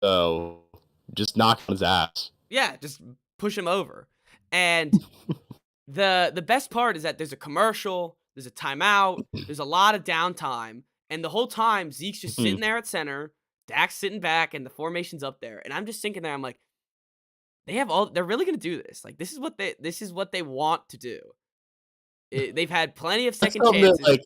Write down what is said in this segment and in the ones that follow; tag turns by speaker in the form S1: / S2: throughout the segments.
S1: So just knock on his ass.
S2: Yeah, just push him over. And the best part is that there's a commercial, there's a timeout, there's a lot of downtime, and the whole time Zeke's just
S1: Mhm.
S2: sitting there at center, Dak's sitting back, and the formation's up there. And I'm just thinking there, I'm like, they're really gonna do this. Like this is what they want to do. They've had plenty of
S1: That's
S2: second
S1: something that,
S2: chances.
S1: like,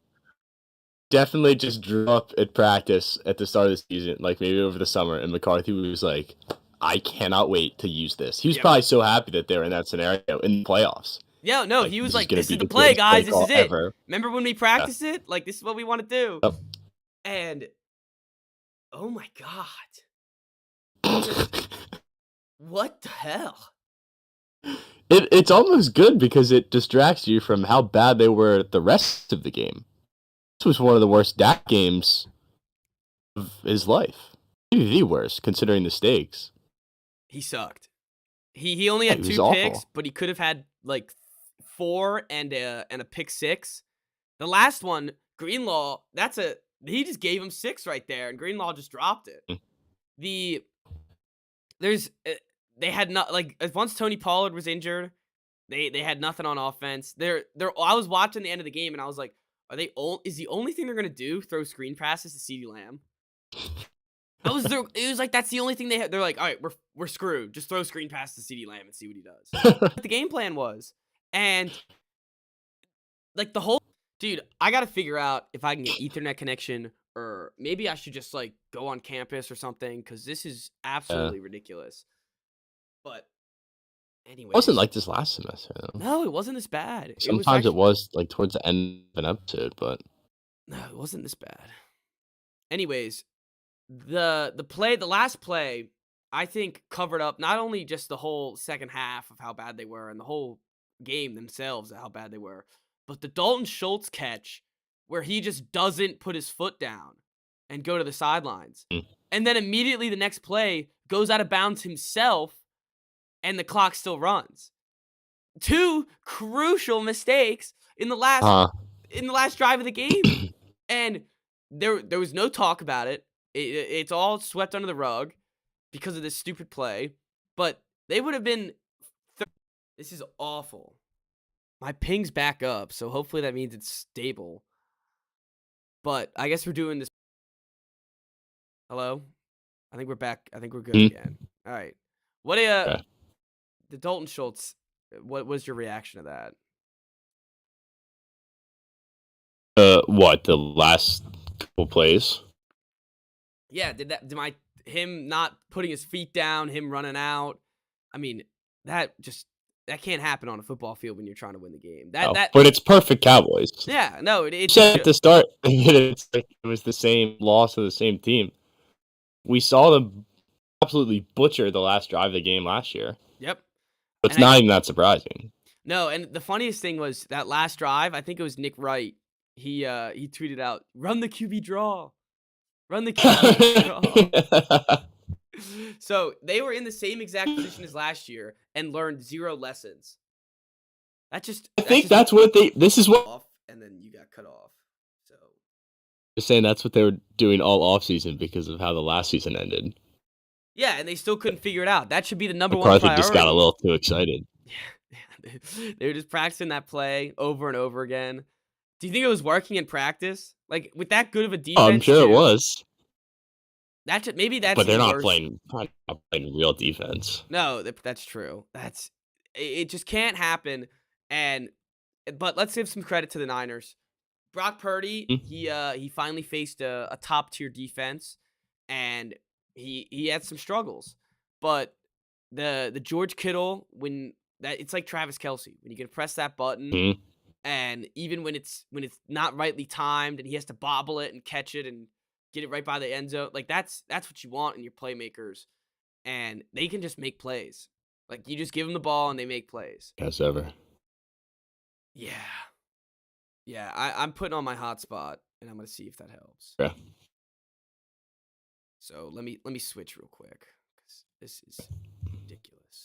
S1: definitely just drew up at practice at the start of the season, like, maybe over the summer, and McCarthy was like, "I cannot wait to use this." He was
S2: Yep.
S1: probably so happy that they were in that scenario in the playoffs.
S2: Yeah, no,
S1: Like,
S2: he was
S1: this is
S2: like,
S1: gonna
S2: "This
S1: be
S2: is the
S1: the
S2: play,
S1: greatest play
S2: guys. This
S1: call
S2: is it.
S1: ever.
S2: Remember when we
S1: Yeah.
S2: practice it? Like, this is what we want to do."
S1: Yep.
S2: And oh my god, just what the hell?
S1: It's almost good because it distracts you from how bad they were at the rest of the game. This was one of the worst Dak games of his life. Maybe the worst, considering the stakes.
S2: He sucked. He only
S1: Yeah,
S2: had
S1: he was
S2: 2 picks,
S1: awful.
S2: but he could have had like 4 and a pick 6. The last one, Greenlaw, he just gave him 6 right there, and Greenlaw just dropped it.
S1: Mm.
S2: The there's they had not like once Tony Pollard was injured, they had nothing on offense. I was watching the end of the game and I was like, is the only thing they're gonna do throw screen passes to CeeDee Lamb? It was like that's the only thing they had. They're like, all right, we're screwed. Just throw screen passes to CeeDee Lamb and see what he does. What the game plan was. And like the whole dude, I gotta figure out if I can get Ethernet connection or maybe I should just like go on campus or something because this is
S1: Yeah.
S2: absolutely ridiculous. But
S1: Wasn't
S2: anyways,
S1: like this last semester, though.
S2: no, it wasn't this bad. It was
S1: Sometimes it
S2: actually
S1: was, like, towards the end of an episode, but
S2: no, it wasn't this bad. Anyways, the last play, I think covered up not only just the whole second half of how bad they were and the whole game themselves how bad they were, but the Dalton Schultz catch where he just doesn't put his foot down and go to the sidelines.
S1: mm,
S2: And then immediately the next play goes out of bounds himself and the clock still runs. 2 crucial mistakes
S1: uh
S2: in the last drive of the game. And there was no talk about it. It's all swept under the rug because of this stupid play. But they would have been. This is awful. My ping's back up, so hopefully that means it's stable. But I guess we're doing this. Hello, I think we're back. I think we're good
S1: mm,
S2: again. All right. What
S1: yeah.
S2: the Dalton Schultz? What was your reaction to that?
S1: What, the last couple plays?
S2: Yeah, him not putting his feet down, him running out. I mean, that can't happen on a football field when you're trying to win the game. That
S1: Oh,
S2: that
S1: but it's perfect Cowboys.
S2: yeah, no,
S1: You
S2: it's a
S1: said
S2: show.
S1: at the start, it's like it was the same loss to the same team. We saw them absolutely butcher the last drive of the game last year.
S2: Yep.
S1: It's
S2: And I
S1: not even that surprising.
S2: no, and the funniest thing was that last drive, I think it was Nick Wright. He tweeted out, "Run the QB draw. Run the QB draw." So, they were in the same exact position as last year and learned 0 lessons.
S1: I
S2: That's
S1: think
S2: just
S1: that's what this is what
S2: off, and then you got cut off. So
S1: they're saying that's what they were doing all offseason because of how the last season ended.
S2: yeah, and they still couldn't figure it out. That should be the number 1
S1: McCarthy just got a
S2: priority.
S1: little too excited.
S2: Yeah, they were just practicing that play over and over again. Do you think it was working in practice? Like, with that good of a
S1: Oh, I'm
S2: defense
S1: sure it
S2: too?
S1: was,
S2: Maybe that's
S1: but they're
S2: even
S1: not
S2: worse.
S1: playing probably not playing real defense.
S2: No, that's true. It just can't happen, and but let's give some credit to the Niners. Brock Purdy,
S1: Mm,
S2: he finally faced a top-tier defense, and he had some struggles. But the George Kittle, it's like Travis Kelce. When you can press that button,
S1: mm.
S2: and even when it's not rightly timed and he has to bobble it and catch it and get it right by the end zone, like that's what you want in your playmakers, and they can just make plays. Like you just give them the ball and they make plays.
S1: Best ever.
S2: Yeah, yeah. I'm putting on my hotspot and I'm gonna see if that helps.
S1: Yeah.
S2: So let me switch real quick because this is ridiculous.